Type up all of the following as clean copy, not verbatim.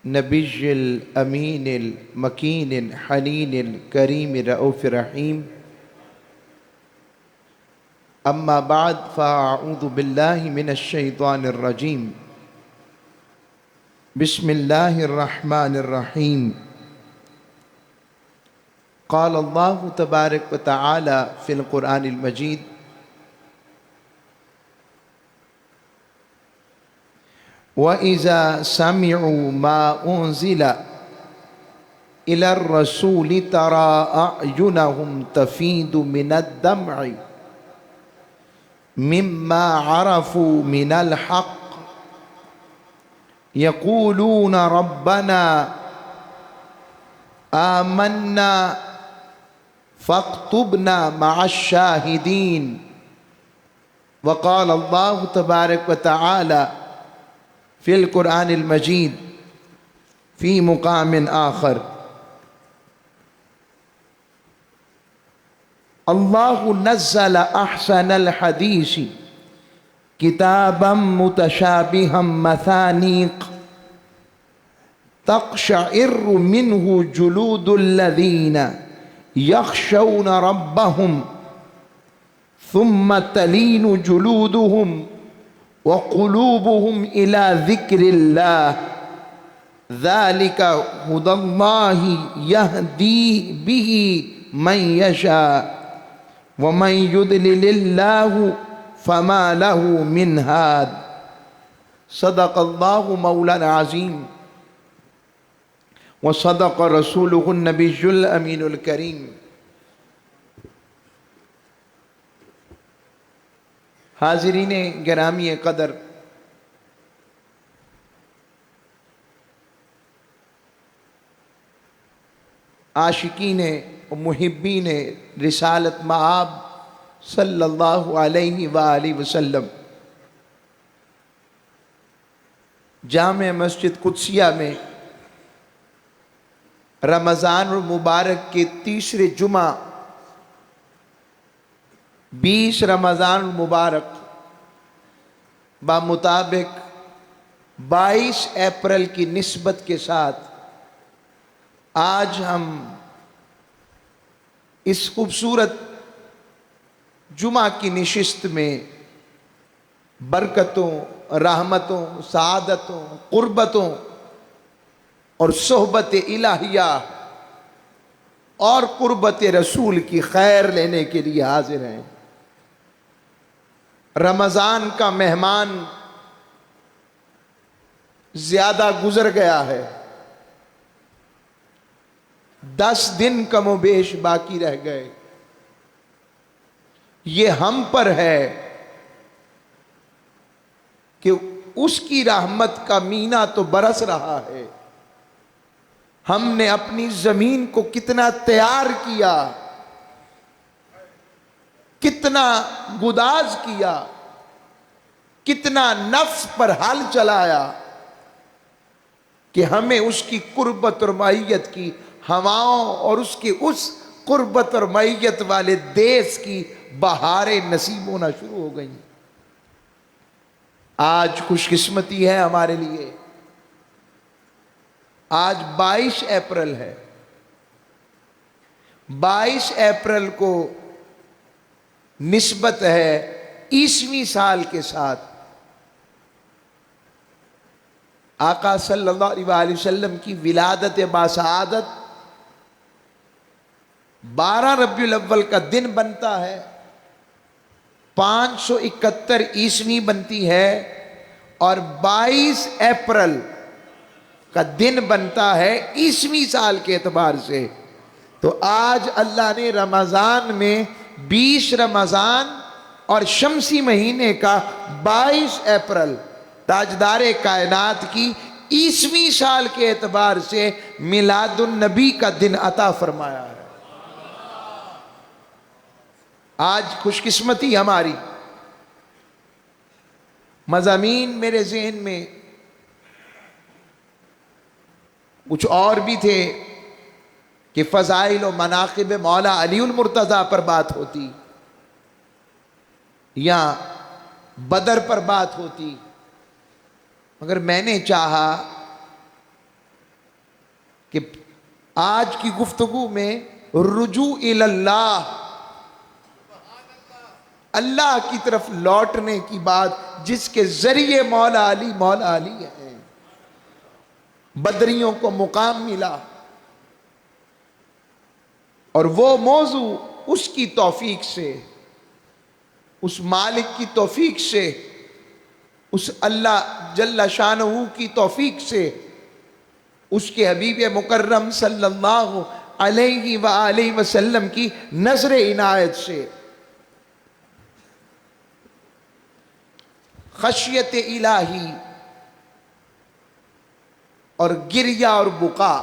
نبي الأمين المكين الحنين الكريم الرؤوف الرحيم. أما بعد فأعوذ بالله من الشيطان الرجيم. بسم الله الرحمن الرحيم. قال الله تبارك وتعالى في القرآن المجيد: وَإِذَا سَمِعُوا مَا أُنزِلَ إِلَى الرَّسُولِ تَرَى أَعْيُنَهُمْ تَفِيضُ مِنَ الدَّمْعِ مِمَّا عَرَفُوا مِنَ الْحَقِّ يَقُولُونَ رَبَّنَا آمَنَّا فاكتبنا مع الشاهدين. وقال الله تبارك وتعالى في القرآن المجيد في مقام آخر: الله نزل أحسن الحديث كتابا متشابها مثانيق تقشعر منه جلود الذين يخشون ربهم ثم تلين جلودهم وقلوبهم إلى ذكر الله ذلك هدى الله يهدي به من يشاء ومن يضلل الله فما له من هاد. صدق الله مولانا العظيم وصدق رسوله النبي الأمين الكريم. حاضرین گرامی قدر، عاشقین و محبین رسالت مآب صلی اللہ علیہ وآلہ وسلم، جامع مسجد قدسیہ میں رمضان المبارک کے تیسرے جمعہ 20 رمضان المبارک بمطابق 22 اپریل کی نسبت کے ساتھ آج ہم اس خوبصورت جمعہ کی نشست میں برکتوں، رحمتوں، سعادتوں، قربتوں اور صحبت الہیہ اور قربت رسول کی خیر لینے کے لیے حاضر ہیں۔ رمضان کا مہمان زیادہ گزر گیا ہے، 10 دن کم و بیش باقی رہ گئے۔ یہ ہم پر ہے کہ اس کی رحمت کا مینا تو برس رہا ہے، ہم نے اپنی زمین کو کتنا تیار کیا، کتنا گداز کیا، کتنا نفس پر حل چلایا کہ ہمیں اس کی قربت اور معیت کی ہواؤں اور اس کی اس قربت اور معیت والے دیس کی بہاریں نصیب ہونا شروع ہو گئیں۔ آج خوش قسمتی ہے ہمارے لیے، آج 22 اپریل ہے۔ 22 اپریل کو نسبت ہے عیسوی سال کے ساتھ آقا صلی اللہ علیہ وسلم کی ولادت باسعادت 12 ربیع الاول کا دن بنتا ہے، 571 عیسوی بنتی ہے، اور 22 اپریل کا دن بنتا ہے عیسوی سال کے اعتبار سے۔ تو آج اللہ نے رمضان میں 20 رمضان اور شمسی مہینے کا 22 اپریل تاجدار کائنات کی عیسوی سال کے اعتبار سے میلاد النبی کا دن عطا فرمایا ہے۔ آج خوش قسمتی ہماری، مضامین میرے ذہن میں کچھ اور بھی تھے کہ فضائل و مناقب مولا علی المرتضیٰ پر بات ہوتی یا بدر پر بات ہوتی، مگر میں نے چاہا کہ آج کی گفتگو میں رجوع اللہ، اللہ کی طرف لوٹنے کی بات، جس کے ذریعے مولا علی ہیں، بدریوں کو مقام ملا، اور وہ موضوع اس کی توفیق سے، اس مالک کی توفیق سے، اس اللہ جل شانہ کی توفیق سے، اس کے حبیب مکرم صلی اللہ علیہ وآلہ وسلم کی نظر عنایت سے، خشیت الہی اور گریہ اور بکا،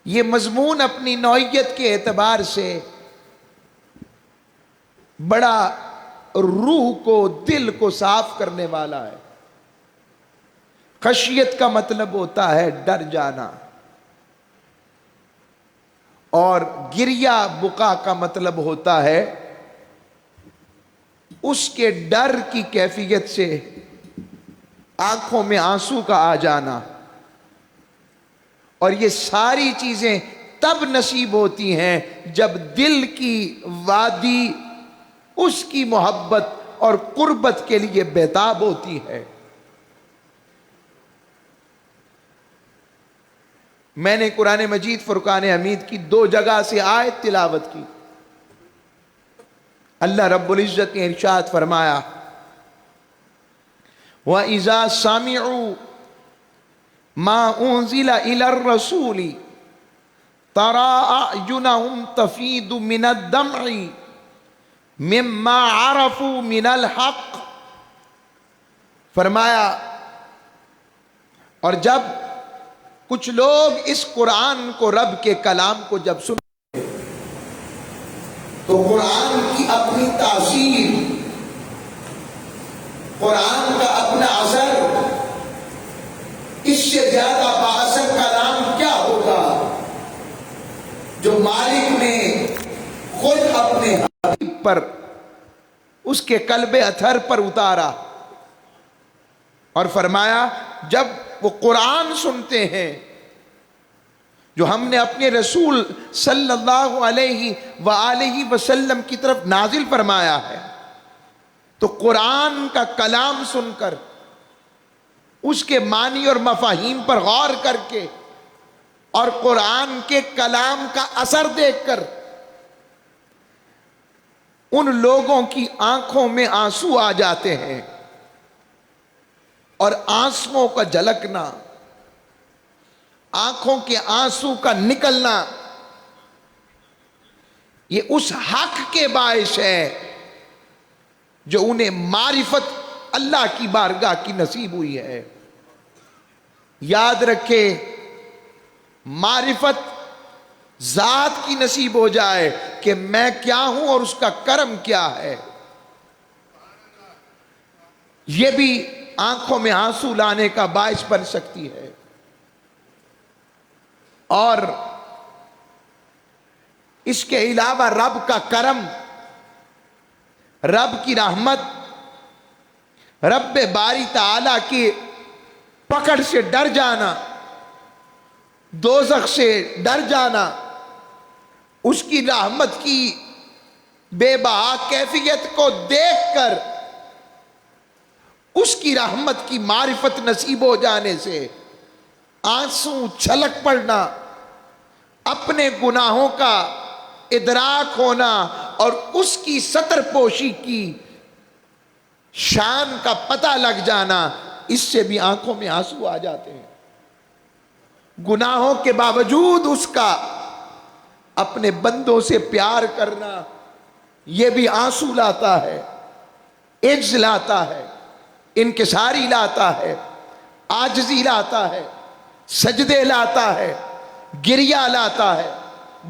یہ مضمون اپنی نوعیت کے اعتبار سے بڑا روح کو، دل کو صاف کرنے والا ہے۔ خشیت کا مطلب ہوتا ہے ڈر جانا، اور گریہ بکا کا مطلب ہوتا ہے اس کے ڈر کی کیفیت سے آنکھوں میں آنسو کا آ جانا، اور یہ ساری چیزیں تب نصیب ہوتی ہیں جب دل کی وادی اس کی محبت اور قربت کے لیے بیتاب ہوتی ہے۔ میں نے قرآن مجید فرقان حمید کی 2 جگہ سے آیت تلاوت کی۔ اللہ رب العزت نے ارشاد فرمایا، وَإِذَا سَمِعُوا مَا أُنزِلَ إِلَى الرَّسُولِ تَرَىٰ أَعْيُنَهُمْ تَفِيضُ مِنَ الدَّمْعِ مِمَّا عَرَفُوا مِنَ الْحَقِّ، فرمایا اور جب کچھ لوگ اس قرآن کو، رب کے کلام کو جب سن تو قرآن کی اپنی تاثیر، قرآن کا اپنا اثر، اس سے زیادہ بااثر کلام کیا ہوگا جو مالک نے خود اپنے حبیب پر، اس کے قلب اطہر پر اتارا، اور فرمایا جب وہ قرآن سنتے ہیں جو ہم نے اپنے رسول صلی اللہ علیہ وآلہ وسلم کی طرف نازل فرمایا ہے، تو قرآن کا کلام سن کر، اس کے معنی اور مفاہیم پر غور کر کے، اور قرآن کے کلام کا اثر دیکھ کر، ان لوگوں کی آنکھوں میں آنسو آ جاتے ہیں، اور آنسوؤں کا جھلکنا، آنکھوں کے آنسو کا نکلنا، یہ اس حق کے باعث ہے جو انہیں معرفت اللہ کی بارگاہ کی نصیب ہوئی ہے۔ یاد رکھے، معرفت ذات کی نصیب ہو جائے کہ میں کیا ہوں اور اس کا کرم کیا ہے، یہ بھی آنکھوں میں آنسو لانے کا باعث بن سکتی ہے۔ اور اس کے علاوہ رب کا کرم، رب کی رحمت، رب باری تعالیٰ کی پکڑ سے ڈر جانا، دوزخ سے ڈر جانا، اس کی رحمت کی بے بہا کیفیت کو دیکھ کر اس کی رحمت کی معرفت نصیب ہو جانے سے آنسو چھلک پڑنا، اپنے گناہوں کا ادراک ہونا، اور اس کی ستر پوشی کی شان کا پتہ لگ جانا، اس سے بھی آنکھوں میں آنسو آ جاتے ہیں۔ گناہوں کے باوجود اس کا اپنے بندوں سے پیار کرنا، یہ بھی آنسو لاتا ہے، عجز لاتا ہے، انکساری لاتا ہے، عاجزی لاتا ہے، سجدے لاتا ہے، گریہ لاتا ہے،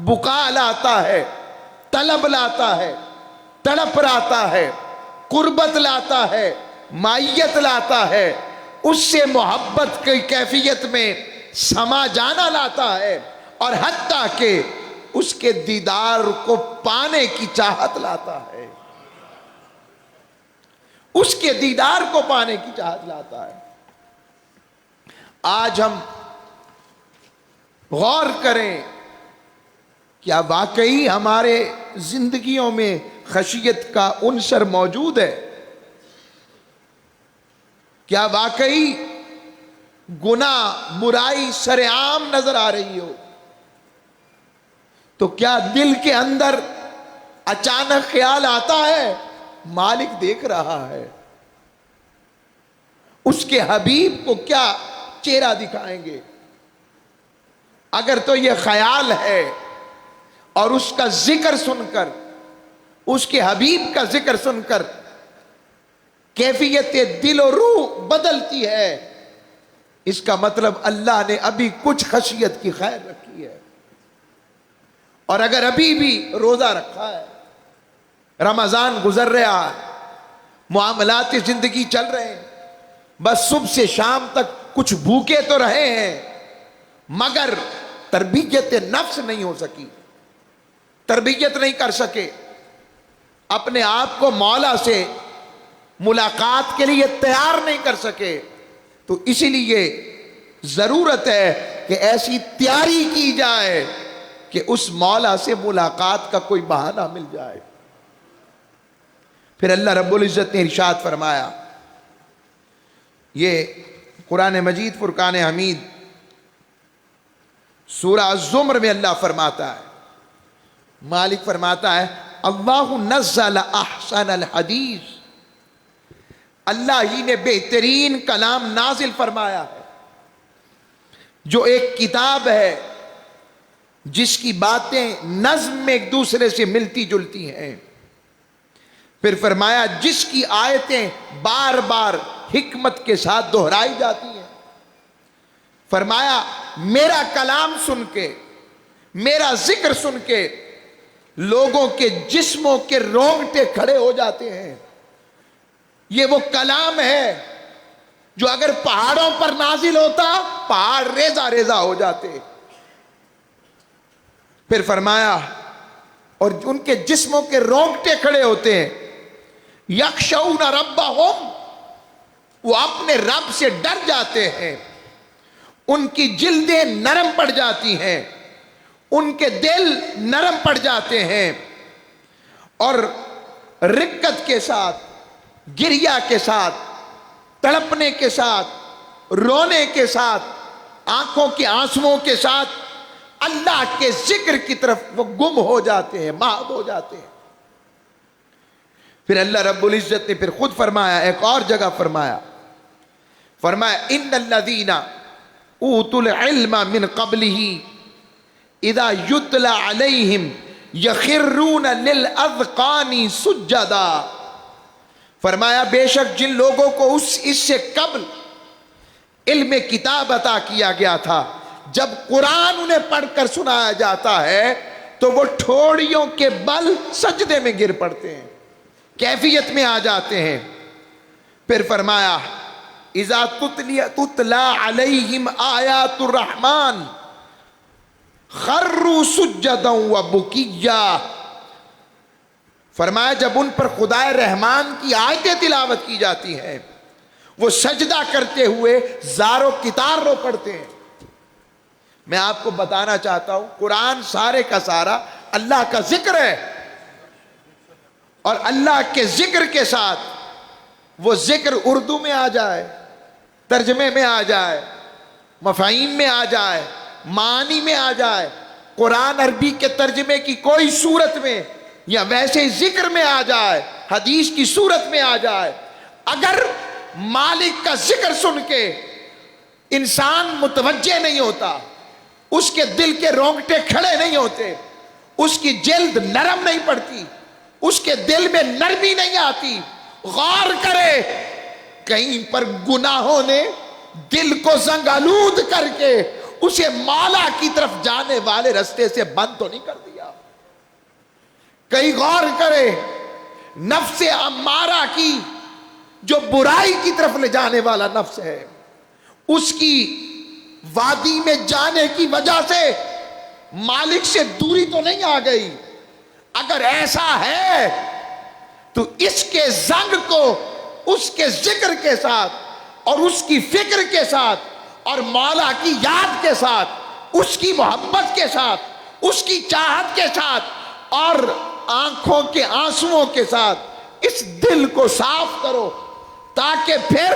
بکا لاتا ہے، طلب لاتا ہے، تڑپ لاتا ہے، قربت لاتا ہے، مائیت لاتا ہے، اس سے محبت کی کیفیت میں سما جانا لاتا ہے، اور حتیٰ کہ اس کے دیدار کو پانے کی چاہت لاتا ہے، اس کے دیدار کو پانے کی چاہت لاتا ہے۔ آج ہم غور کریں، کیا واقعی ہمارے زندگیوں میں خشیت کا عنصر موجود ہے؟ کیا واقعی گناہ برائی سر عام نظر آ رہی ہو تو کیا دل کے اندر اچانک خیال آتا ہے مالک دیکھ رہا ہے، اس کے حبیب کو کیا چہرہ دکھائیں گے؟ اگر تو یہ خیال ہے اور اس کا ذکر سن کر، اس کے حبیب کا ذکر سن کر کیفیت دل و روح بدلتی ہے، اس کا مطلب اللہ نے ابھی کچھ خشیت کی خیر رکھی ہے۔ اور اگر ابھی بھی روزہ رکھا ہے، رمضان گزر رہا ہے، معاملات زندگی چل رہے ہیں، بس صبح سے شام تک کچھ بھوکے تو رہے ہیں، مگر تربیت نفس نہیں ہو سکی، تربیت نہیں کر سکے، اپنے آپ کو مولا سے ملاقات کے لیے تیار نہیں کر سکے، تو اسی لیے ضرورت ہے کہ ایسی تیاری کی جائے کہ اس مولا سے ملاقات کا کوئی بہانہ مل جائے۔ پھر اللہ رب العزت نے ارشاد فرمایا، یہ قرآن مجید فرقان حمید سورہ الزمر میں اللہ فرماتا ہے، مالک فرماتا ہے اللہ نزل احسن الحدیث، اللہ ہی نے بہترین کلام نازل فرمایا ہے، جو ایک کتاب ہے جس کی باتیں نظم میں ایک دوسرے سے ملتی جلتی ہیں، پھر فرمایا جس کی آیتیں بار بار حکمت کے ساتھ دہرائی جاتی ہیں، فرمایا میرا کلام سن کے، میرا ذکر سن کے لوگوں کے جسموں کے رونگٹے کھڑے ہو جاتے ہیں۔ یہ وہ کلام ہے جو اگر پہاڑوں پر نازل ہوتا پہاڑ ریزہ ریزہ ہو جاتے۔ پھر فرمایا اور ان کے جسموں کے رونگٹے کھڑے ہوتے ہیں، یخشون ربہم، وہ اپنے رب سے ڈر جاتے ہیں، ان کی جلدیں نرم پڑ جاتی ہیں، ان کے دل نرم پڑ جاتے ہیں، اور رقت کے ساتھ، گریہ کے ساتھ، تڑپنے کے ساتھ، رونے کے ساتھ، آنکھوں کے آنسوؤں کے ساتھ اللہ کے ذکر کی طرف وہ گم ہو جاتے ہیں، محو ہو جاتے ہیں۔ پھر اللہ رب العزت نے پھر خود فرمایا، ایک اور جگہ فرمایا ان الذین اوتوا العلم من قبلہ اذا یتلی علیہم یخرون للاذقان سجدا، فرمایا بے شک جن لوگوں کو اس سے قبل علم کتاب عطا کیا گیا تھا، جب قرآن انہیں پڑھ کر سنایا جاتا ہے تو وہ ٹھوڑیوں کے بل سجدے میں گر پڑتے ہیں، کیفیت میں آ جاتے ہیں۔ پھر فرمایا اذا تتلی علیہم آیات الرحمن خروا سجدا وبکیا، فرمایا جب ان پر خدائے رحمان کی آیتیں تلاوت کی جاتی ہیں وہ سجدہ کرتے ہوئے زار و کتار رو پڑتے ہیں۔ میں آپ کو بتانا چاہتا ہوں قرآن سارے کا سارا اللہ کا ذکر ہے، اور اللہ کے ذکر کے ساتھ وہ ذکر اردو میں آ جائے، ترجمے میں آ جائے، مفاہیم میں آ جائے، معانی میں آ جائے، قرآن عربی کے ترجمے کی کوئی صورت میں یا ویسے ذکر میں آ جائے، حدیث کی صورت میں آ جائے، اگر مالک کا ذکر سن کے انسان متوجہ نہیں ہوتا، اس کے دل کے رونگٹے کھڑے نہیں ہوتے، اس کی جلد نرم نہیں پڑتی، اس کے دل میں نرمی نہیں آتی، غور کرے کہیں پر گناہوں نے دل کو زنگ آلود کر کے اسے مولا کی طرف جانے والے رستے سے بند تو نہیں کر دیا، کہیں غور کرے نفس امارہ کی جو برائی کی طرف لے جانے والا نفس ہے، اس کی وادی میں جانے کی وجہ سے مالک سے دوری تو نہیں آ گئی؟ اگر ایسا ہے تو اس کے زنگ کو اس کے ذکر کے ساتھ اور اس کی فکر کے ساتھ اور مولا کی یاد کے ساتھ اس کی محبت کے ساتھ، اس کی چاہت کے ساتھ اور آنکھوں کے آنسوؤں کے ساتھ اس دل کو صاف کرو، تاکہ پھر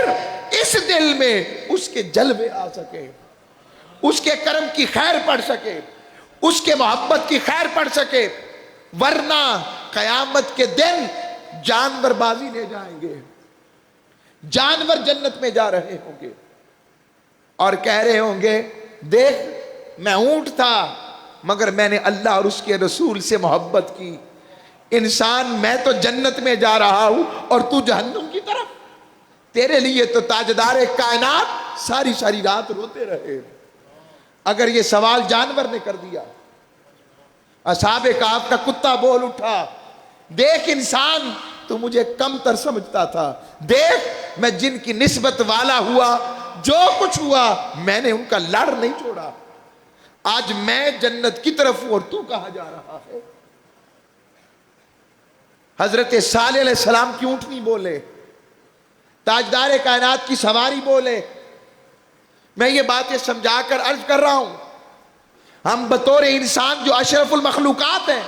اس دل میں اس کے جلوے آ سکے، اس کے کرم کی خیر پڑ سکے، اس کے محبت کی خیر پڑ سکے۔ ورنہ قیامت کے دن جانور بازی لے جائیں گے، جانور جنت میں جا رہے ہوں گے اور کہہ رہے ہوں گے دیکھ میں اونٹ تھا مگر میں نے اللہ اور اس کے رسول سے محبت کی، انسان میں تو جنت میں جا رہا ہوں اور تو جہنم کی طرف، تیرے لیے تو تاجدار کائنات ساری ساری رات روتے رہے۔ اگر یہ سوال جانور نے کر دیا، اصحاب کہف کا کتا بول اٹھا، دیکھ انسان تو مجھے کم تر سمجھتا تھا، دیکھ میں جن کی نسبت والا ہوا، جو کچھ ہوا میں نے ان کا لڑ نہیں چھوڑا، آج میں جنت کی طرف ہوں اور تو کہاں جا رہا ہے؟ حضرت صالح علیہ السلام کی اونٹنی بولے، تاجدار کائنات کی سواری بولے۔ میں یہ باتیں سمجھا کر عرض کر رہا ہوں، ہم بطور انسان جو اشرف المخلوقات ہیں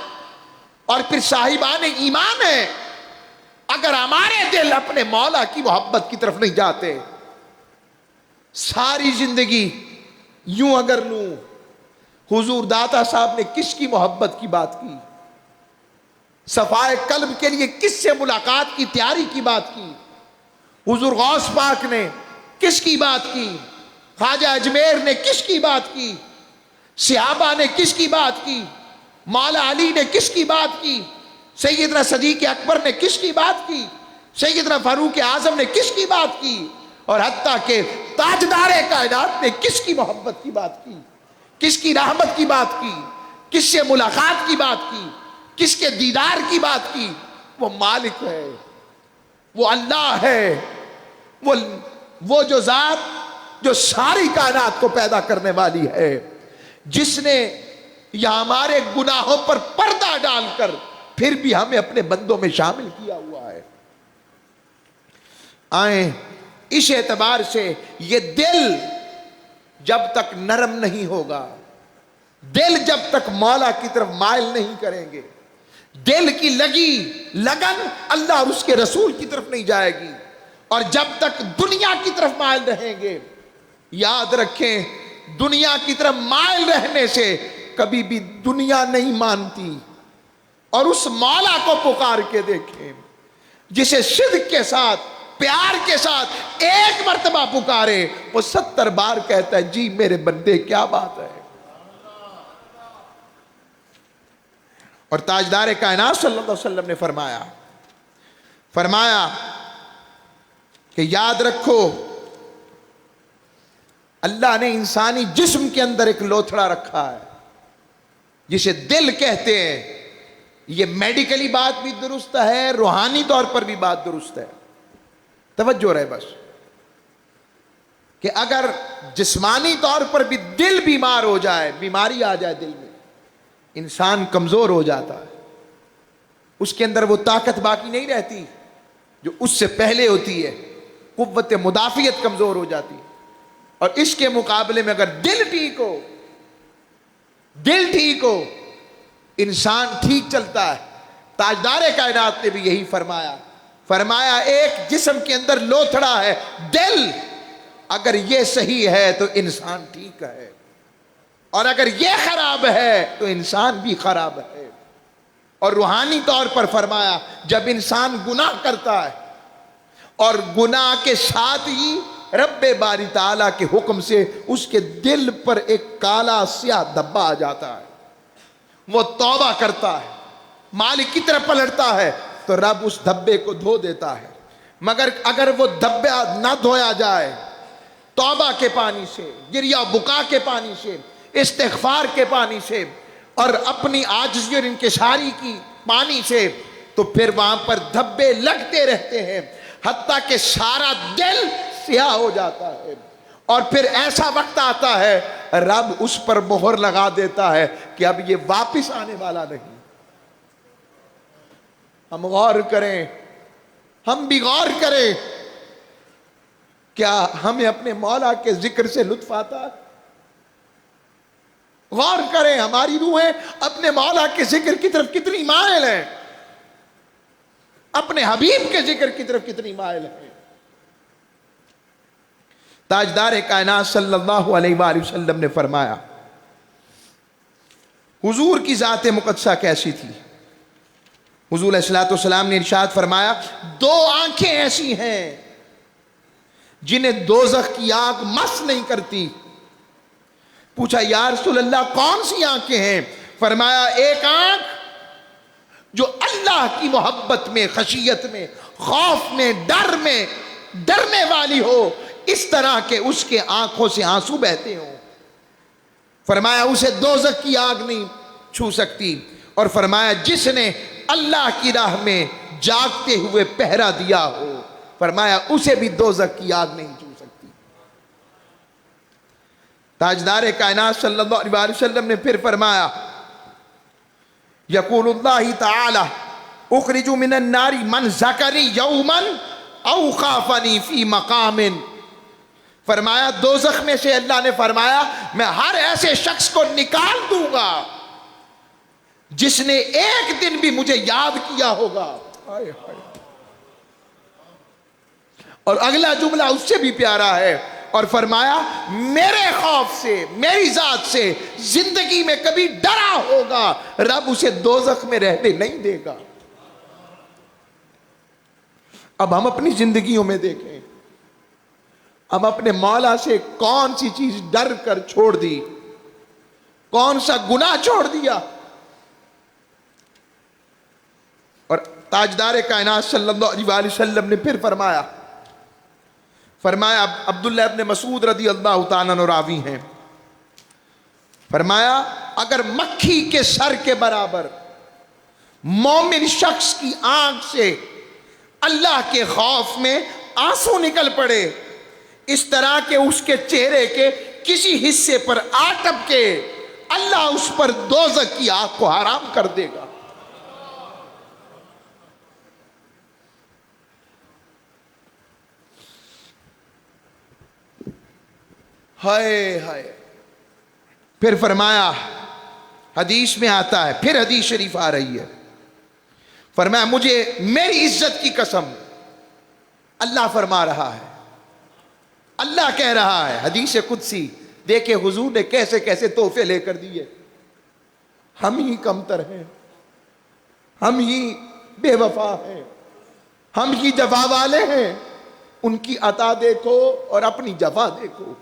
اور پھر صاحبان ایمان ہیں، اگر ہمارے دل اپنے مولا کی محبت کی طرف نہیں جاتے، ساری زندگی یوں اگر لوں، حضور داتا صاحب نے کس کی محبت کی بات کی، صفائے قلب کے لیے کس سے ملاقات کی تیاری کی بات کی، حضور غوث پاک نے کس کی بات کی، خواجہ اجمیر نے کس کی بات کی، صحابہ نے کس کی بات کی، مولا علی نے کس کی بات کی، سیدنا صدیق اکبر نے کس کی بات کی، سیدنا فاروق اعظم نے کس کی بات کی، اور حتیٰ کہ تاجدار کائنات نے کس کی محبت کی بات کی، کس کی رحمت کی بات کی، کس سے ملاقات کی بات کی، کس کے دیدار کی بات کی۔ وہ مالک ہے، وہ اللہ ہے، وہ جو ذات جو ساری کائنات کو پیدا کرنے والی ہے، جس نے یا ہمارے گناہوں پر پردہ ڈال کر پھر بھی ہمیں اپنے بندوں میں شامل کیا ہوا ہے۔ آئیں اس اعتبار سے یہ دل جب تک نرم نہیں ہوگا، دل جب تک مولا کی طرف مائل نہیں کریں گے، دل کی لگن اللہ اور اس کے رسول کی طرف نہیں جائے گی، اور جب تک دنیا کی طرف مائل رہیں گے، یاد رکھیں دنیا کی طرف مائل رہنے سے کبھی بھی دنیا نہیں مانتی، اور اس مولا کو پکار کے دیکھیں جسے صدق کے ساتھ پیار کے ساتھ ایک مرتبہ پکارے وہ 70 بار کہتا ہے جی میرے بندے کیا بات ہے۔ اور تاجدار کائنات صلی اللہ علیہ وسلم نے فرمایا کہ یاد رکھو اللہ نے انسانی جسم کے اندر ایک لوتھڑا رکھا ہے جسے دل کہتے ہیں۔ یہ میڈیکلی بات بھی درست ہے، روحانی طور پر بھی بات درست ہے، توجہ رہے بس کہ اگر جسمانی طور پر بھی دل بیمار ہو جائے، بیماری آ جائے دل میں، انسان کمزور ہو جاتا ہے، اس کے اندر وہ طاقت باقی نہیں رہتی جو اس سے پہلے ہوتی ہے، قوت مدافعت کمزور ہو جاتی ہے۔ اور اس کے مقابلے میں اگر دل ٹھیک ہو انسان ٹھیک چلتا ہے۔ تاجدار کائنات نے بھی یہی فرمایا ایک جسم کے اندر لوتھڑا ہے دل، اگر یہ صحیح ہے تو انسان ٹھیک ہے، اور اگر یہ خراب ہے تو انسان بھی خراب ہے۔ اور روحانی طور پر فرمایا جب انسان گناہ کرتا ہے اور گناہ کے ساتھ ہی رب باری تعالیٰ کے حکم سے اس کے دل پر ایک کالا سیاہ دھبا آ جاتا ہے، وہ توبہ کرتا ہے، مالک کی طرف پلٹتا ہے تو رب اس دھبے کو دھو دیتا ہے۔ مگر اگر وہ دھبا نہ دھویا جائے توبہ کے پانی سے، گریہ بکا کے پانی سے، استغفار کے پانی سے، اور اپنی عاجزی اور انکساری کی پانی سے، تو پھر وہاں پر دھبے لگتے رہتے ہیں حتیٰ کہ سارا دل سیاہ ہو جاتا ہے، اور پھر ایسا وقت آتا ہے رب اس پر مہر لگا دیتا ہے کہ اب یہ واپس آنے والا نہیں۔ ہم غور کریں، ہم بھی غور کریں، کیا ہمیں اپنے مولا کے ذکر سے لطف آتا ہے؟ غور کریں ہماری روحیں اپنے مولا کے ذکر کی طرف کتنی مائل ہیں، اپنے حبیب کے ذکر کی طرف کتنی مائل ہیں۔ تاجدار کائنات صلی اللہ علیہ وآلہ وسلم نے فرمایا، حضور کی ذات مقدسہ کیسی تھی؟ حضور علیہ السلام نے ارشاد فرمایا، دو آنکھیں ایسی ہیں جنہیں دوزخ کی آگ مس نہیں کرتی۔ پوچھا یا رسول اللہ کون سی آنکھیں ہیں؟ فرمایا ایک آنکھ جو اللہ کی محبت میں، خشیت میں، خوف میں، ڈر میں ڈرنے والی ہو، اس طرح کہ اس کے آنکھوں سے آنسو بہتے ہوں، فرمایا اسے دوزخ کی آگ نہیں چھو سکتی۔ اور فرمایا جس نے اللہ کی راہ میں جاگتے ہوئے پہرا دیا ہو، فرمایا اسے بھی دوزخ کی آگ نہیں چھو سکتی۔ تاجدار کائنات صلی اللہ علیہ وسلم نے پھر فرمایا، یقول اللہ تعالی اخرج من النار من ذکری یوما او خافنی فی مقام، فرمایا دوزخ میں سے اللہ نے فرمایا میں ہر ایسے شخص کو نکال دوں گا جس نے ایک دن بھی مجھے یاد کیا ہوگا۔ اور اگلا جملہ اس سے بھی پیارا ہے، اور فرمایا میرے خوف سے، میری ذات سے زندگی میں کبھی ڈرا ہوگا، رب اسے دوزخ میں رہنے نہیں دے گا۔ اب ہم اپنی زندگیوں میں دیکھیں، ہم اپنے مولا سے کون سی چیز ڈر کر چھوڑ دی، کون سا گناہ چھوڑ دیا۔ اور تاجدار کائنات صلی اللہ علیہ وآلہ وسلم نے پھر فرمایا عبداللہ ابن مسعود رضی اللہ تعالیٰ عنہ راوی ہیں، فرمایا اگر مکھی کے سر کے برابر مومن شخص کی آنکھ سے اللہ کے خوف میں آنسو نکل پڑے، اس طرح کہ اس کے چہرے کے کسی حصے پر آٹپ کے اللہ اس پر دوزخ کی آگ کو حرام کر دے گا۔ ہائے ہائے۔ پھر فرمایا، حدیث میں آتا ہے، پھر حدیث شریف آ رہی ہے، فرمایا مجھے میری عزت کی قسم، اللہ فرما رہا ہے، اللہ کہہ رہا ہے، حدیث قدسی، دیکھیں حضور نے کیسے کیسے تحفے لے کر دیے۔ ہم ہی کمتر ہیں، ہم ہی بے وفا ہیں، ہم ہی جفا والے ہیں، ان کی عطا دیکھو اور اپنی جفا دیکھو۔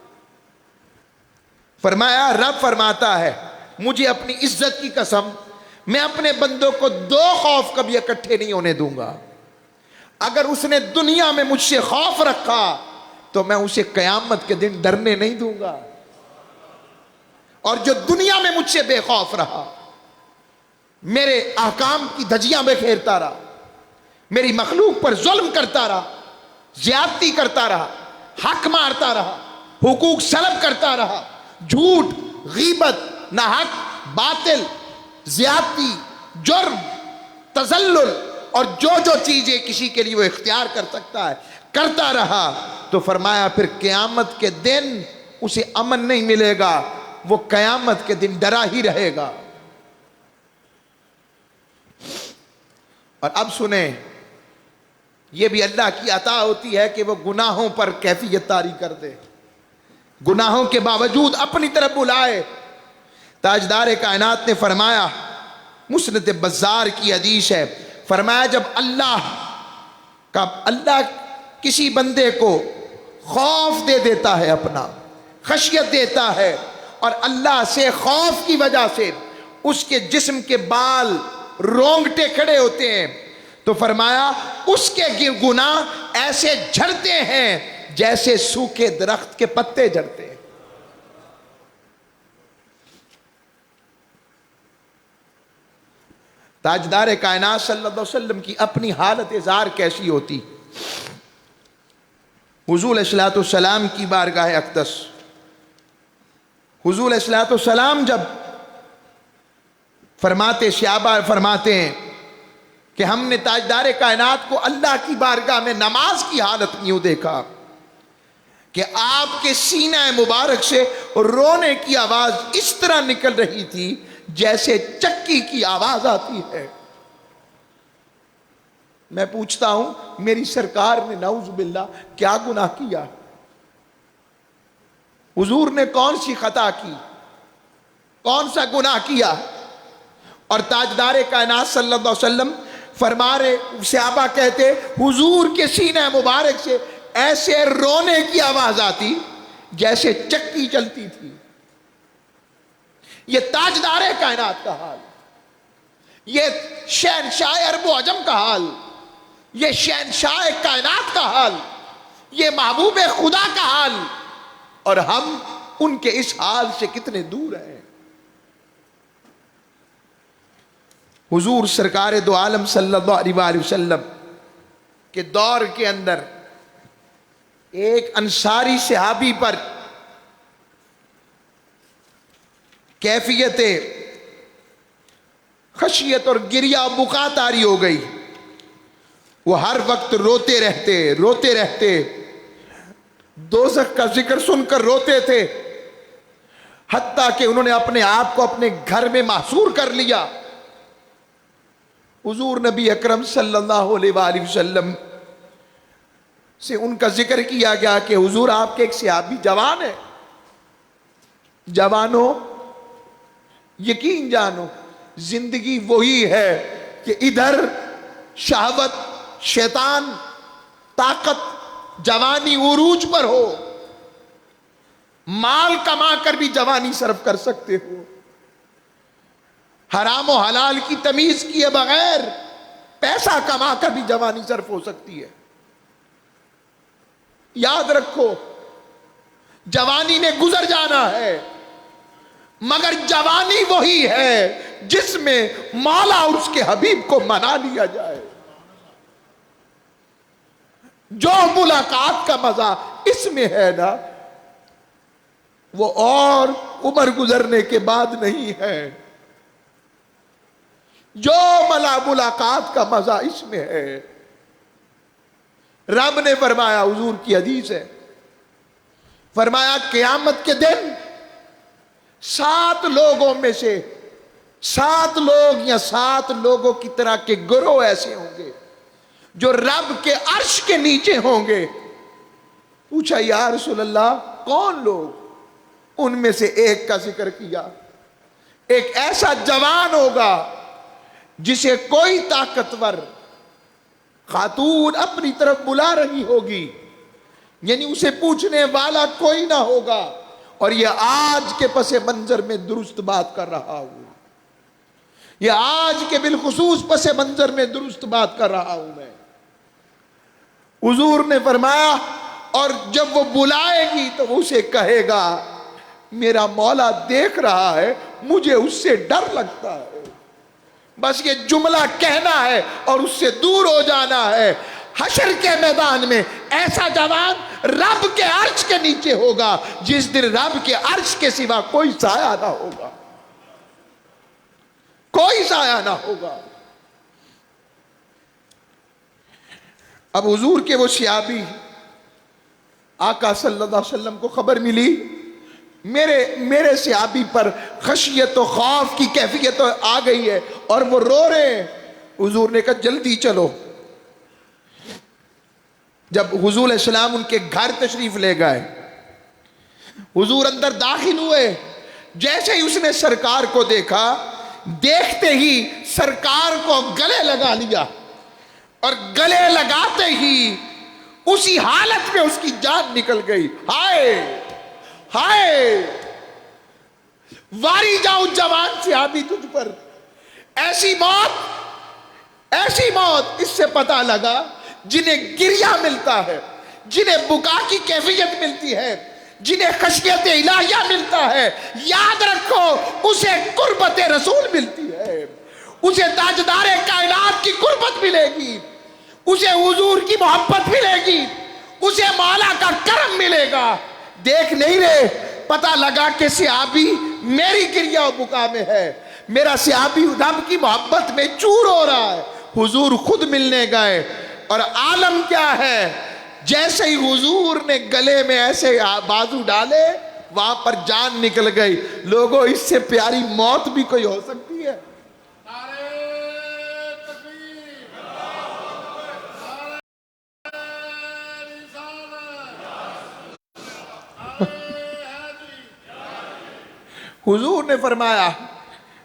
فرمایا رب فرماتا ہے مجھے اپنی عزت کی قسم، میں اپنے بندوں کو دو خوف کبھی اکٹھے نہیں ہونے دوں گا۔ اگر اس نے دنیا میں مجھ سے خوف رکھا تو میں اسے قیامت کے دن ڈرنے نہیں دوں گا، اور جو دنیا میں مجھ سے بے خوف رہا، میرے احکام کی دھجیاں بکھیرتا رہا، میری مخلوق پر ظلم کرتا رہا، زیادتی کرتا رہا، حق مارتا رہا، حقوق سلب کرتا رہا، جھوٹ، غیبت، ناحق، باطل، زیادتی، جرم، تزلل اور جو چیزیں کسی کے لیے وہ اختیار کر سکتا ہے کرتا رہا، تو فرمایا پھر قیامت کے دن اسے امن نہیں ملے گا، وہ قیامت کے دن ڈرا ہی رہے گا۔ اور اب سنیں، یہ بھی اللہ کی عطا ہوتی ہے کہ وہ گناہوں پر کیفیت طاری کر دے، گناہوں کے باوجود اپنی طرف بلائے۔ تاجدار کائنات نے فرمایا، مسند بزار کی حدیث ہے، فرمایا جب اللہ کسی بندے کو خوف دے دیتا ہے، اپنا خشیت دیتا ہے، اور اللہ سے خوف کی وجہ سے اس کے جسم کے بال رونگٹے کھڑے ہوتے ہیں، تو فرمایا اس کے گناہ ایسے جھڑتے ہیں جیسے سوکھے درخت کے پتے جھڑتے ہیں۔ تاجدار کائنات صلی اللہ علیہ وسلم کی اپنی حالت ظاہر کیسی ہوتی؟ حضور علیہ السلام کی بارگاہ اقدس، حضور علیہ السلام جب فرماتے ہیں کہ ہم نے تاجدار کائنات کو اللہ کی بارگاہ میں نماز کی حالت میں یوں دیکھا کہ آپ کے سینہ مبارک سے رونے کی آواز اس طرح نکل رہی تھی جیسے چکی کی آواز آتی ہے۔ میں پوچھتا ہوں میری سرکار نے نعوذ باللہ کیا گناہ کیا؟ حضور نے کون سی خطا کی، کون سا گناہ کیا؟ اور تاجدار کائنات صلی اللہ علیہ وسلم فرما رہے، صحابہ کہتے حضور کے سینہ مبارک سے ایسے رونے کی آواز آتی جیسے چکی چلتی تھی۔ یہ تاجدار کائنات کا حال، یہ شہنشاہ عرب و عجم کا حال، یہ شہنشاہ کائنات کا حال، یہ محبوب خدا کا حال، اور ہم ان کے اس حال سے کتنے دور ہیں۔ حضور سرکار دو عالم صلی اللہ علیہ وسلم کے دور کے اندر ایک انصاری صحابی پر کیفیت خشیت اور گریہ بکا طاری ہو گئی۔ وہ ہر وقت روتے رہتے دوزخ کا ذکر سن کر روتے تھے، حتیٰ کہ انہوں نے اپنے آپ کو اپنے گھر میں محصور کر لیا۔ حضور نبی اکرم صلی اللہ علیہ وآلہ وسلم سے ان کا ذکر کیا گیا کہ حضور آپ کے ایک صحابی جوان ہے۔ جوانوں یقین جانو زندگی وہی ہے کہ ادھر شہوت، شیطان، طاقت، جوانی عروج پر ہو، مال کما کر بھی جوانی صرف کر سکتے ہو، حرام و حلال کی تمیز کیے بغیر پیسہ کما کر بھی جوانی صرف ہو سکتی ہے۔ یاد رکھو جوانی نے گزر جانا ہے، مگر جوانی وہی ہے جس میں مولا اور اس کے حبیب کو منا لیا جائے۔ جو ملاقات کا مزہ اس میں ہے نا، وہ اور عمر گزرنے کے بعد نہیں ہے۔ جو ملاقات کا مزہ اس میں ہے، رب نے فرمایا، حضور کی حدیث ہے، فرمایا قیامت کے دن 7 لوگوں میں سے 7 لوگ یا 7 لوگوں کی طرح کے گروہ ایسے ہوں گے جو رب کے عرش کے نیچے ہوں گے۔ پوچھا یا رسول اللہ کون لوگ؟ ان میں سے ایک کا ذکر کیا، ایک ایسا جوان ہوگا جسے کوئی طاقتور خاتون اپنی طرف بلا رہی ہوگی، یعنی اسے پوچھنے والا کوئی نہ ہوگا، اور یہ آج کے پس منظر میں درست بات کر رہا ہوں، یہ آج کے بالخصوص پس منظر میں درست بات کر رہا ہوں میں۔ حضور نے فرمایا اور جب وہ بلائے گی تو وہ اسے کہے گا میرا مولا دیکھ رہا ہے، مجھے اس سے ڈر لگتا ہے۔ بس یہ جملہ کہنا ہے اور اس سے دور ہو جانا ہے۔ حشر کے میدان میں ایسا جوان رب کے عرش کے نیچے ہوگا جس دن رب کے عرش کے سوا کوئی سایہ نہ ہوگا، کوئی سایہ نہ ہوگا۔ اب حضور کے وہ صحابی آقا صلی اللہ علیہ وسلم کو خبر ملی میرے صحابی پر خشیت و خوف کی کیفیت آ گئی ہے اور وہ رو رہے ہیں۔ حضور نے کہا جلدی چلو۔ جب حضور علیہ السلام ان کے گھر تشریف لے گئے، حضور اندر داخل ہوئے، جیسے ہی اس نے سرکار کو دیکھا، دیکھتے ہی سرکار کو گلے لگا لیا، اور گلے لگاتے ہی اسی حالت میں اس کی جان نکل گئی۔ ہائے ہائے، واری جاؤ جوان صحابی تجھ پر، ایسی موت، اس سے پتہ لگا جنہیں گریہ ملتا ہے، جنہیں بکا کی کیفیت ملتی ہے، جنہیں خشیت الہیہ ملتا ہے، یاد رکھو اسے قربت رسول ملتی ہے، اسے تاجدار کائنات کی قربت ملے گی، اسے حضور کی محبت ملے گی، اسے مولا کا کرم ملے گا۔ دیکھ نہیں رہے، پتہ لگا کہ صحابی میری گریہ و بکا میں ہے، میرا صحابی رب کی محبت میں چور ہو رہا ہے۔ حضور خود ملنے گئے، اور عالم کیا ہے، جیسے ہی حضور نے گلے میں ایسے بازو ڈالے، وہاں پر جان نکل گئی. لوگوں اس سے پیاری موت بھی کوئی ہو سکتی ہے؟ حضور نے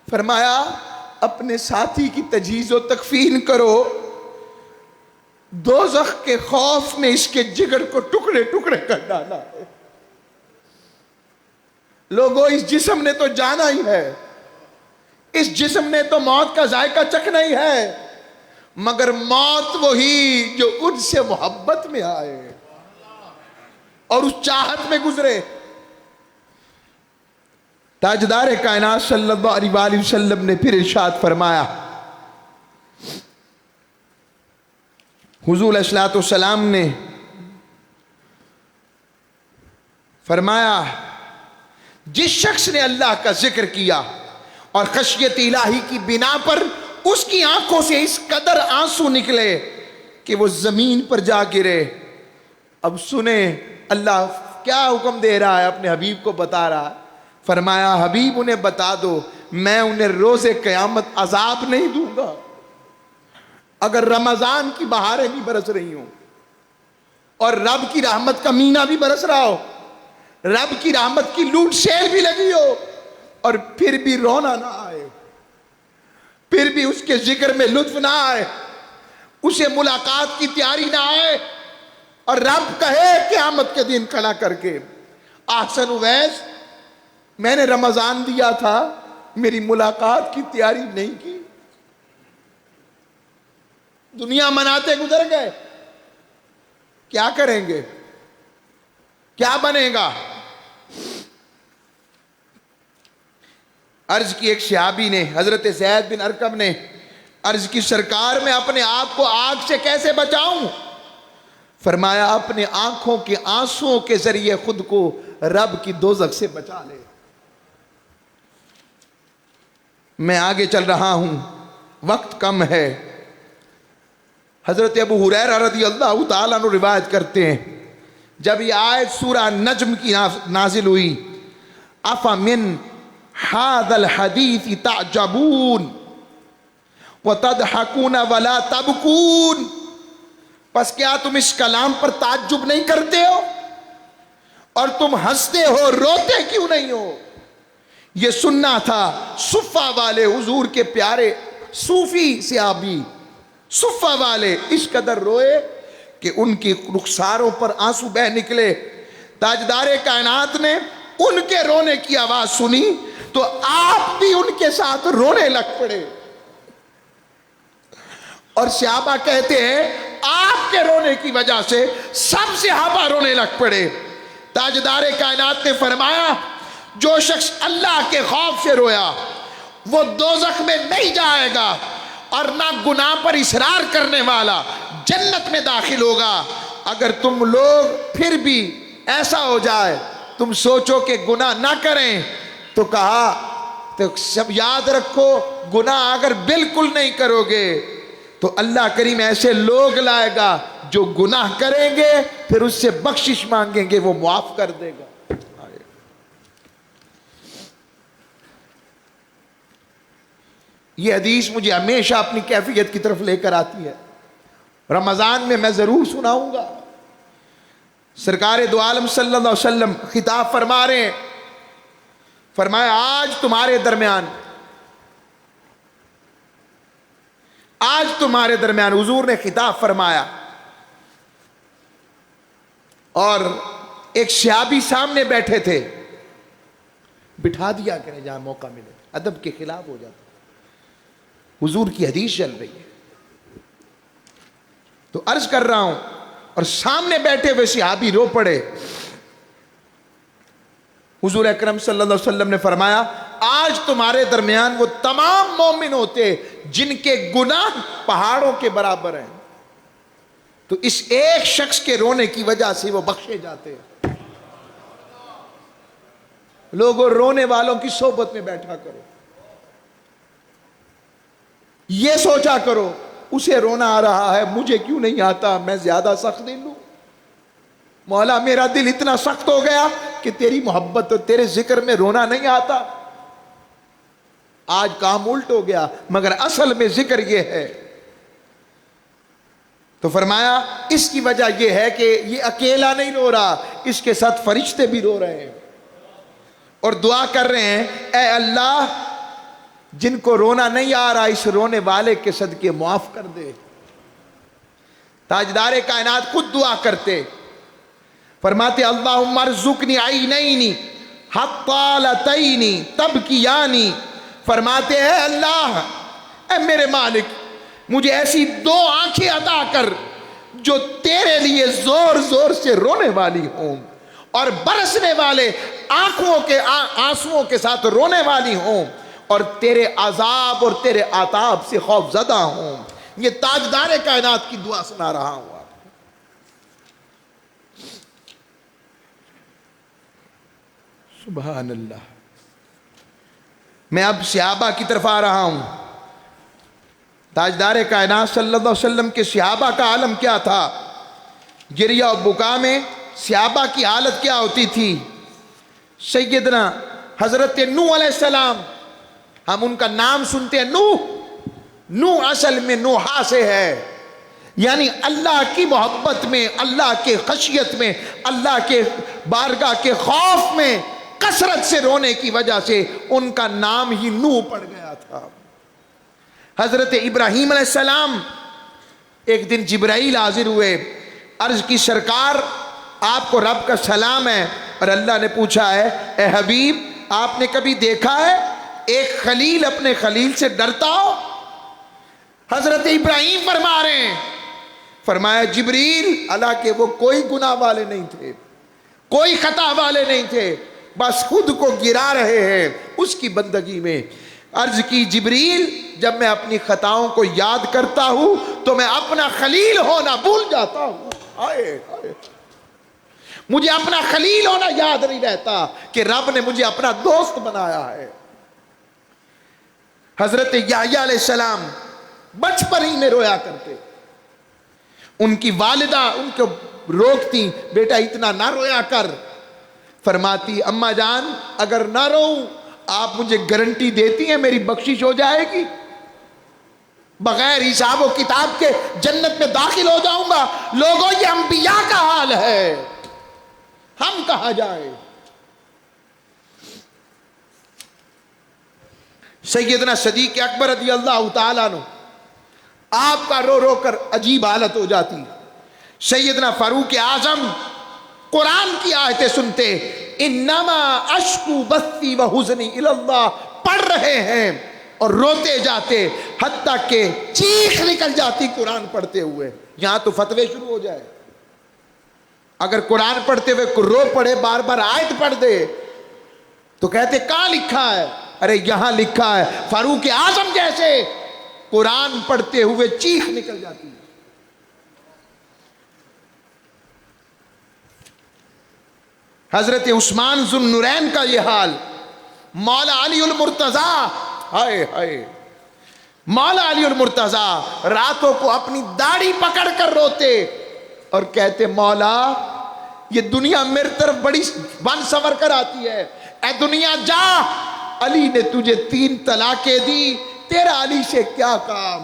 فرمایا اپنے ساتھی کی تجہیز و تکفین کرو. دوزخ کے خوف نے اس کے جگر کو ٹکڑے ٹکڑے کر ڈالا ہے. لوگوں اس جسم نے تو جانا ہی ہے, اس جسم نے تو موت کا ذائقہ چکھنا ہی ہے, مگر موت وہی جو ان سے محبت میں آئے اور اس چاہت میں گزرے. تاجدار کائنات صلی اللہ علیہ وآلہ وسلم نے پھر ارشاد فرمایا, حضور علیہ السلام نے فرمایا جس شخص نے اللہ کا ذکر کیا اور خشیت الہی کی بنا پر اس کی آنکھوں سے اس قدر آنسو نکلے کہ وہ زمین پر جا گرے. اب سنیں اللہ کیا حکم دے رہا ہے, اپنے حبیب کو بتا رہا. فرمایا حبیب انہیں بتا دو میں انہیں روز قیامت عذاب نہیں دوں گا اگر رمضان کی بہاریں بھی برس رہی ہوں اور رب کی رحمت کا مینہ بھی برس رہا ہو, رب کی رحمت کی لوٹ شیر بھی لگی ہو, اور پھر بھی رونا نہ آئے, پھر بھی اس کے ذکر میں لطف نہ آئے, اسے ملاقات کی تیاری نہ آئے, اور رب کہے قیامت کے دن کھڑا کر کے احسن اویس میں نے رمضان دیا تھا, میری ملاقات کی تیاری نہیں کی, دنیا مناتے گزر گئے, کیا کریں گے, کیا بنے گا؟ عرض کی ایک صحابی نے, حضرت زید بن ارقم نے عرض کی سرکار میں اپنے آپ کو آگ سے کیسے بچاؤں؟ فرمایا اپنے آنکھوں کے آنسوؤں کے ذریعے خود کو رب کی دوزخ سے بچا لے. میں آگے چل رہا ہوں, وقت کم ہے. حضرت ابو ہریرہ رضی اللہ تعالیٰ عنہ روایت کرتے ہیں جب یہ آیت سورہ نجم کی نازل ہوئی, افمن ھذا الحدیث تعجبون وتضحکون ولا تبکون, پس کیا تم اس کلام پر تعجب نہیں کرتے ہو اور تم ہنستے ہو, روتے کیوں نہیں ہو؟ یہ سننا تھا صفہ والے حضور کے پیارے صوفی صحابی, صفہ والے اس قدر روئے کہ ان کی رخساروں پر آنسو بہہ نکلے. تاجدار کائنات نے ان کے رونے کی آواز سنی تو آپ بھی ان کے ساتھ رونے لگ پڑے, اور صحابہ کہتے ہیں آپ کے رونے کی وجہ سے سب صحابہ رونے لگ پڑے. تاجدار کائنات نے فرمایا جو شخص اللہ کے خوف سے رویا وہ دوزخ میں نہیں جائے گا, اور نہ گناہ پر اصرار کرنے والا جنت میں داخل ہوگا. اگر تم لوگ پھر بھی ایسا ہو جائے تم سوچو کہ گناہ نہ کریں, تو کہا تو سب یاد رکھو گناہ اگر بالکل نہیں کرو گے تو اللہ کریم ایسے لوگ لائے گا جو گناہ کریں گے پھر اس سے بخشش مانگیں گے, وہ معاف کر دے گا. یہ حدیث مجھے ہمیشہ اپنی کیفیت کی طرف لے کر آتی ہے. رمضان میں میں ضرور سناؤں گا. سرکار دو عالم صلی اللہ علیہ وسلم خطاب فرما رہے ہیں, فرمایا آج تمہارے درمیان حضور نے خطاب فرمایا, اور ایک صحابی سامنے بیٹھے تھے, بٹھا دیا کریں جہاں موقع ملے, ادب کے خلاف ہو جاتا. حضور کی حدیث چل رہی ہے تو عرض کر رہا ہوں, اور سامنے بیٹھے ہوئے صحابی رو پڑے. حضور اکرم صلی اللہ علیہ وسلم نے فرمایا آج تمہارے درمیان وہ تمام مومن ہوتے جن کے گناہ پہاڑوں کے برابر ہیں, تو اس ایک شخص کے رونے کی وجہ سے وہ بخشے جاتے ہیں. لوگوں رونے والوں کی صحبت میں بیٹھا کرو, یہ سوچا کرو اسے رونا آ رہا ہے مجھے کیوں نہیں آتا, میں زیادہ سخت دل ہوں, مولا میرا دل اتنا سخت ہو گیا کہ تیری محبت اور تیرے ذکر میں رونا نہیں آتا؟ آج کام الٹ ہو گیا، مگر اصل میں ذکر یہ ہے۔ تو فرمایا اس کی وجہ یہ ہے کہ یہ اکیلا نہیں رو رہا، اس کے ساتھ فرشتے بھی رو رہے ہیں اور دعا کر رہے ہیں، اے اللہ جن کو رونا نہیں آ رہا اس رونے والے کے صدقے معاف کر دے۔ تاجدار کائنات خود دعا کرتے، فرماتے اللہم ارزقنی عینین حطالتین تبکیانی، فرماتے ہیں اللہ اے میرے مالک مجھے ایسی دو آنکھیں عطا کر جو تیرے لیے زور زور سے رونے والی ہوں اور برسنے والے آنکھوں کے آنسوؤں کے ساتھ رونے والی ہوں اور تیرے عذاب اور تیرے عذاب سے خوف زدہ ہوں۔ یہ تاجدار کائنات کی دعا سنا رہا ہوں آپ کو۔ سبحان اللہ۔ میں اب صحابہ کی طرف آ رہا ہوں۔ تاجدار کائنات صلی اللہ علیہ وسلم کے صحابہ کا عالم کیا تھا؟ گریہ و بکا میں صحابہ کی حالت کیا ہوتی تھی؟ سیدنا حضرت نوح علیہ السلام، ہم ان کا نام سنتے ہیں نوح اصل میں نوحہ سے ہے، یعنی اللہ کی محبت میں، اللہ کے خشیت میں، اللہ کے بارگاہ کے خوف میں کثرت سے رونے کی وجہ سے ان کا نام ہی نوح پڑ گیا تھا۔ حضرت ابراہیم علیہ السلام، ایک دن جبرائیل حاضر ہوئے، عرض کی سرکار آپ کو رب کا سلام ہے، اور اللہ نے پوچھا ہے اے حبیب آپ نے کبھی دیکھا ہے ایک خلیل اپنے خلیل سے ڈرتا ہو؟ حضرت ابراہیم فرما رہے ہیں، فرمایا جبریل حالانکہ وہ کوئی گناہ والے نہیں تھے، کوئی خطا والے نہیں تھے، بس خود کو گرا رہے ہیں اس کی بندگی میں۔ عرض کی جبریل جب میں اپنی خطاؤں کو یاد کرتا ہوں تو میں اپنا خلیل ہونا بھول جاتا ہوں۔ آئے مجھے اپنا خلیل ہونا یاد نہیں رہتا کہ رب نے مجھے اپنا دوست بنایا ہے۔ حضرت یحییٰ علیہ السلام بچپن ہی میں رویا کرتے، ان کی والدہ ان کو روکتی، بیٹا اتنا نہ رویا کر، فرماتی اماں جان اگر نہ روؤں آپ مجھے گارنٹی دیتی ہیں میری بخشش ہو جائے گی؟ بغیر حساب و کتاب کے جنت میں داخل ہو جاؤں گا؟ لوگوں یہ انبیاء کا حال ہے، ہم کہاں جائیں؟ سیدنا صدیق اکبر رضی اللہ تعالیٰ عنہ آپ کا رو رو کر عجیب حالت ہو جاتی۔ سیدنا فاروق اعظم قرآن کی آیتیں سنتے، انما اشکو بثی و حزنی الی اللہ پڑھ رہے ہیں اور روتے جاتے، حتیٰ کہ چیخ نکل جاتی قرآن پڑھتے ہوئے۔ یہاں تو فتوے شروع ہو جائے، اگر قرآن پڑھتے ہوئے رو پڑھے بار بار آیت پڑھ دے تو کہتے کہاں لکھا ہے؟ ارے یہاں لکھا ہے۔ فاروق اعظم جیسے قرآن پڑھتے ہوئے چیخ نکل جاتی ہے۔ حضرت عثمان ذو النورین کا یہ حال، مولا علی المرتضیٰ، ہائے ہائے، مولا علی المرتضیٰ راتوں کو اپنی داڑھی پکڑ کر روتے اور کہتے مولا یہ دنیا میری طرف بڑی بن سنور کر آتی ہے، اے دنیا جا، علی نے تجھے 3 طلاقیں دی، تیرا علی سے کیا کام،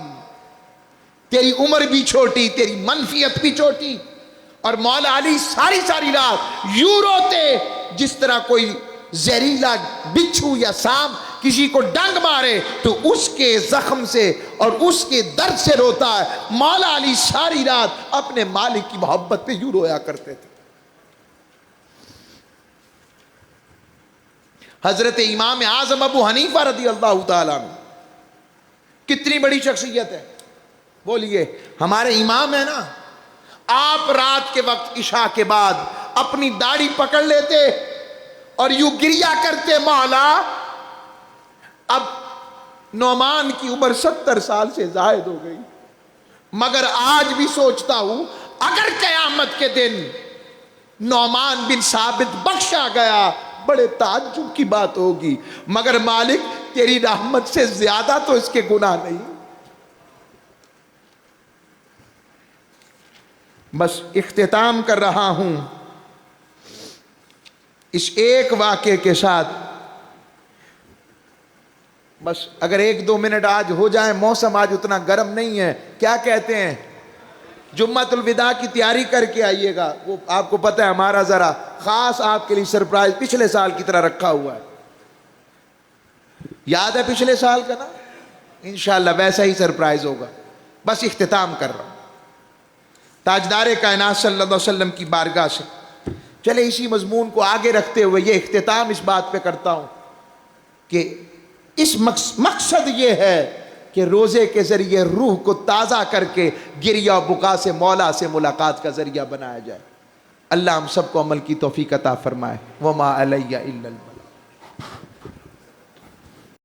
تیری عمر بھی چھوٹی، تیری منفیت بھی چھوٹی۔ اور مولا علی ساری رات یوں روتے جس طرح کوئی زہریلا بچھو یا سانپ کسی کو ڈنگ مارے تو اس کے زخم سے اور اس کے درد سے روتا ہے۔ مولا علی ساری رات اپنے مالک کی محبت پہ یوں رویا کرتے تھے۔ حضرت امام اعظم ابو حنیفہ رضی اللہ تعالیٰ عنہ کتنی بڑی شخصیت ہے، بولیے ہمارے امام ہے نا، آپ رات کے وقت عشاء کے بعد اپنی داڑھی پکڑ لیتے اور یوں گریا کرتے، مولا اب نعمان کی عمر 70 سال سے زائد ہو گئی، مگر آج بھی سوچتا ہوں اگر قیامت کے دن نعمان بن ثابت بخشا گیا بڑے تعجب کی بات ہوگی، مگر مالک تیری رحمت سے زیادہ تو اس کے گناہ نہیں۔ بس اختتام کر رہا ہوں۔ اس ایک واقعے کے ساتھ بس اگر 1-2 منٹ آج ہو جائیں، موسم آج اتنا گرم نہیں ہے، کیا کہتے ہیں، جمعۃ الوداع کی تیاری کر کے آئیے گا۔ وہ آپ کو پتہ ہے ہمارا ذرا خاص آپ کے لیے سرپرائز پچھلے سال کی طرح رکھا ہوا ہے، یاد ہے پچھلے سال کا نا؟ انشاءاللہ ویسا ہی سرپرائز ہوگا۔ بس اختتام کر رہا ہوں تاجدار کائنات صلی اللہ علیہ وسلم کی بارگاہ سے۔ چلے اسی مضمون کو آگے رکھتے ہوئے یہ اختتام اس بات پہ کرتا ہوں کہ اس مقصد یہ ہے کہ روزے کے ذریعے روح کو تازہ کر کے گریہ و بکا سے مولا سے ملاقات کا ذریعہ بنایا جائے۔ اللہ ہم سب کو عمل کی توفیق عطا فرمائے۔ وما علیہ الا البلاغ۔